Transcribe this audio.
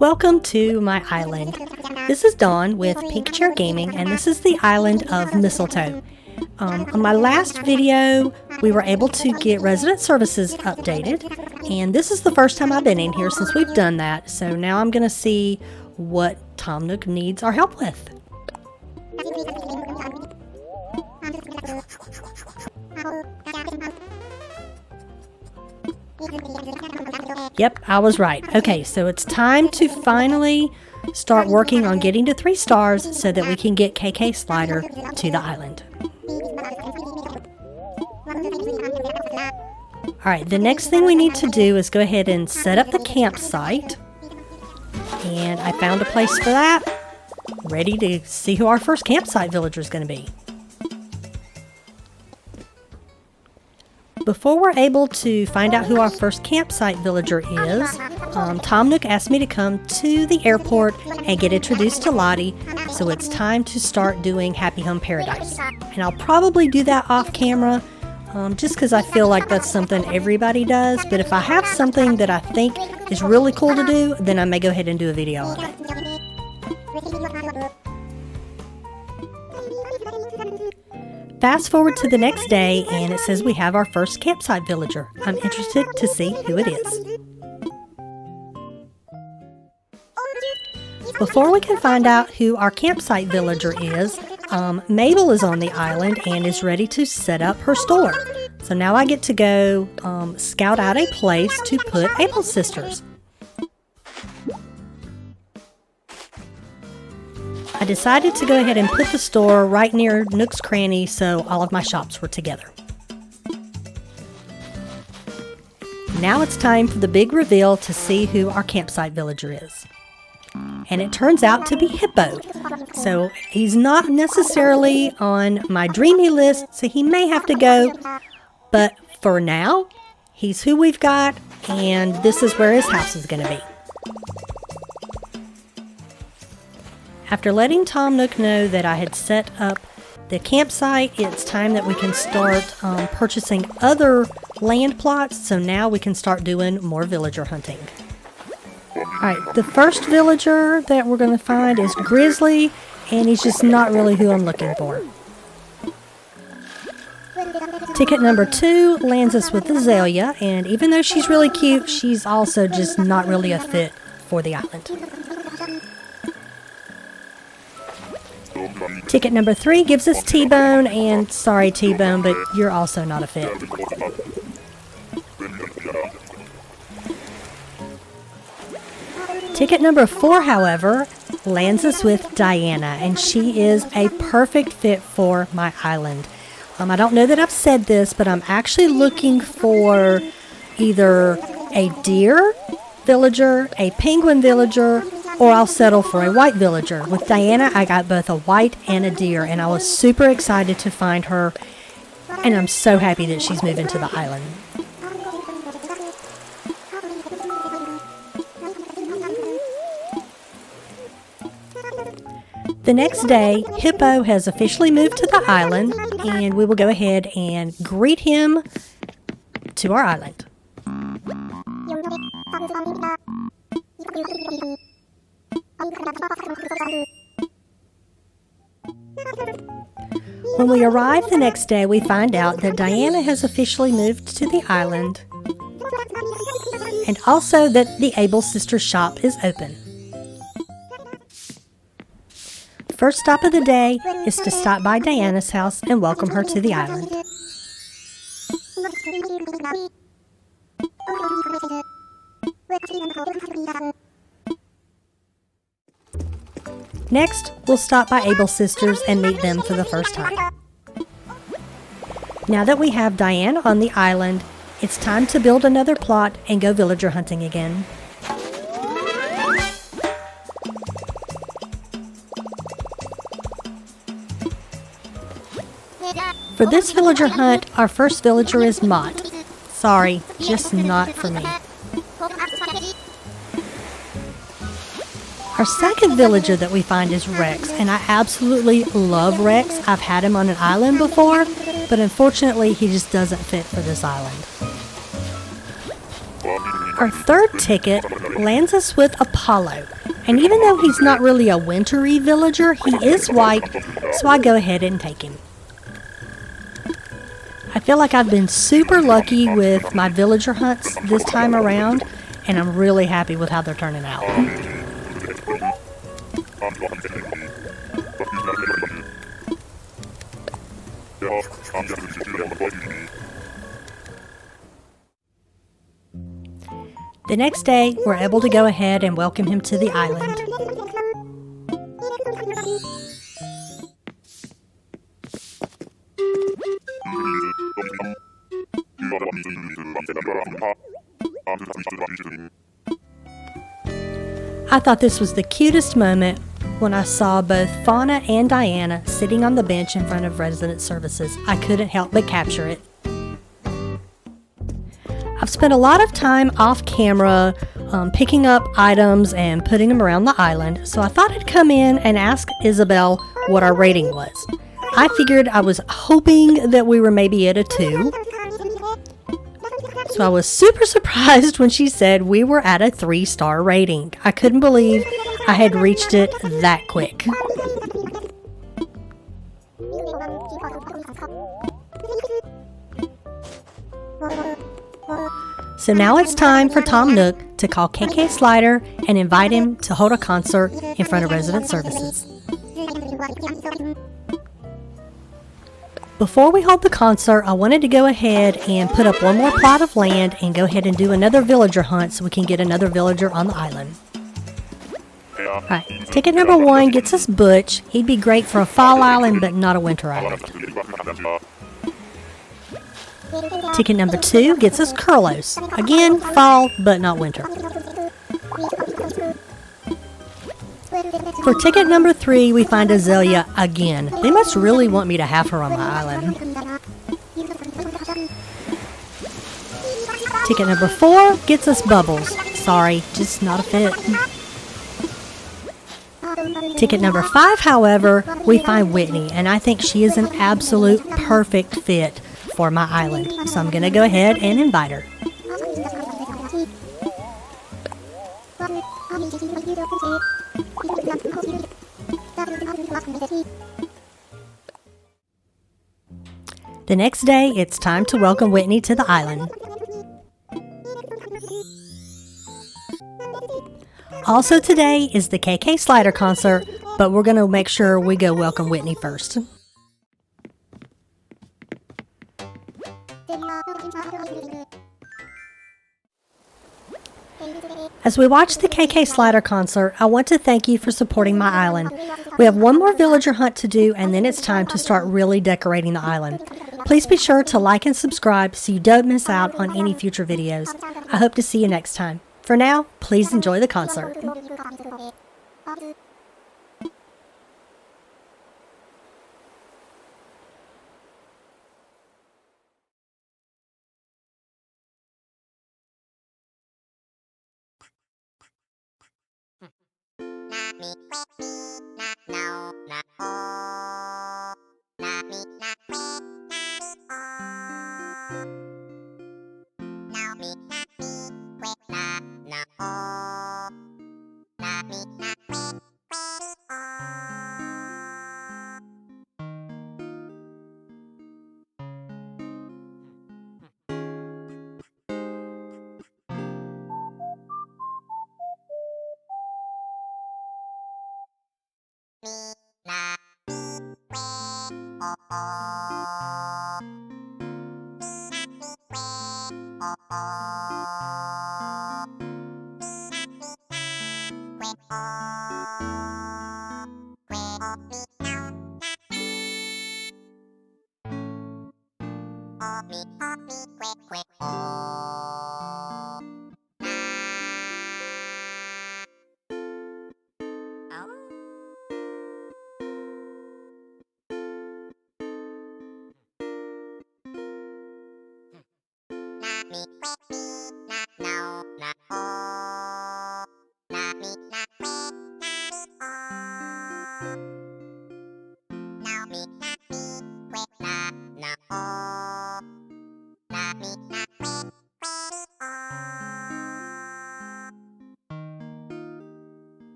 Welcome to my island. This is Dawn with Pink Chair Gaming, and this is the island of Mistletoe. On my last video, we were able to get resident services updated, and this is the first time I've been in here since we've done that, so now I'm going to see what Tom Nook needs our help with. Yep, I was right. Okay, so it's time to finally start working on getting to 3 stars so that we can get KK Slider to the island. Alright, the next thing we need to do is go ahead and set up the campsite. And I found a place for that. Ready to see who our first campsite villager is going to be. Before we're able to find out who our first campsite villager is, Tom Nook asked me to come to the airport and get introduced to Lottie, so it's time to start doing Happy Home Paradise. And I'll probably do that off camera, just because I feel like that's something everybody does, but if I have something that I think is really cool to do, then I may go ahead and do a video on it. Fast forward to the next day, and it says we have our first campsite villager. I'm interested to see who it is. Before we can find out who our campsite villager is, Mabel is on the island and is ready to set up her store. So now I get to go scout out a place to put Able Sisters. I decided to go ahead and put the store right near Nook's Cranny so all of my shops were together. Now it's time for the big reveal to see who our campsite villager is. And it turns out to be Hippo. So he's not necessarily on my dreamy list, so he may have to go. But for now, he's who we've got, and this is where his house is going to be. After letting Tom Nook know that I had set up the campsite, it's time that we can start purchasing other land plots, so now we can start doing more villager hunting. Alright, the first villager that we're going to find is Grizzly, and he's just not really who I'm looking for. Ticket number 2 lands us with Azalea, and even though she's really cute, she's also just not really a fit for the island. Ticket number 3 gives us T-Bone, and sorry T-Bone, but you're also not a fit. Ticket number 4, however, lands us with Diana, and she is a perfect fit for my island. I don't know that I've said this, but I'm actually looking for either a deer villager, a penguin villager, or I'll settle for a white villager. With Diana, I got both a white and a deer, and I was super excited to find her, and I'm so happy that she's moving to the island. The next day, Hippo has officially moved to the island, and we will go ahead and greet him to our island. When we arrive the next day, we find out that Diana has officially moved to the island, and also that the Able Sisters shop is open. First stop of the day is to stop by Diana's house and welcome her to the island. Next, we'll stop by Able Sisters and meet them for the first time. Now that we have Diana on the island, it's time to build another plot and go villager hunting again. For this villager hunt, our first villager is Mott. Sorry, just not for me. Our second villager that we find is Rex, and I absolutely love Rex. I've had him on an island before, but unfortunately he just doesn't fit for this island. Our third ticket lands us with Apollo. And even though he's not really a wintry villager, he is white, so I go ahead and take him. I feel like I've been super lucky with my villager hunts this time around, and I'm really happy with how they're turning out. The next day, we're able to go ahead and welcome him to the island. I thought this was the cutest moment when I saw both Fauna and Diana sitting on the bench in front of resident services. I couldn't help but capture it. I've spent a lot of time off camera picking up items and putting them around the island, so I thought I'd come in and ask Isabel what our rating was. I figured I was hoping that we were maybe at a 2. So I was super surprised when she said we were at a 3-star rating. I couldn't believe I had reached it that quick. So now it's time for Tom Nook to call KK Slider and invite him to hold a concert in front of resident services. Before we hold the concert, I wanted to go ahead and put up one more plot of land and go ahead and do another villager hunt so we can get another villager on the island. Alright, ticket number 1 gets us Butch. He'd be great for a fall island, but not a winter island. Ticket number 2 gets us Curlos. Again, fall, but not winter. For ticket number 3, we find Azalea again. They must really want me to have her on my island. Ticket number 4 gets us Bubbles. Sorry, just not a fit. Ticket number 5, however, we find Whitney, and I think she is an absolute perfect fit for my island. So I'm going to go ahead and invite her. The next day, it's time to welcome Whitney to the island. Also today is the KK Slider concert, but we're going to make sure we go welcome Whitney first. As we watch the KK Slider concert, I want to thank you for supporting my island. We have one more villager hunt to do, and then it's time to start really decorating the island. Please be sure to like and subscribe so you don't miss out on any future videos. I hope to see you next time. For now, please enjoy the concert.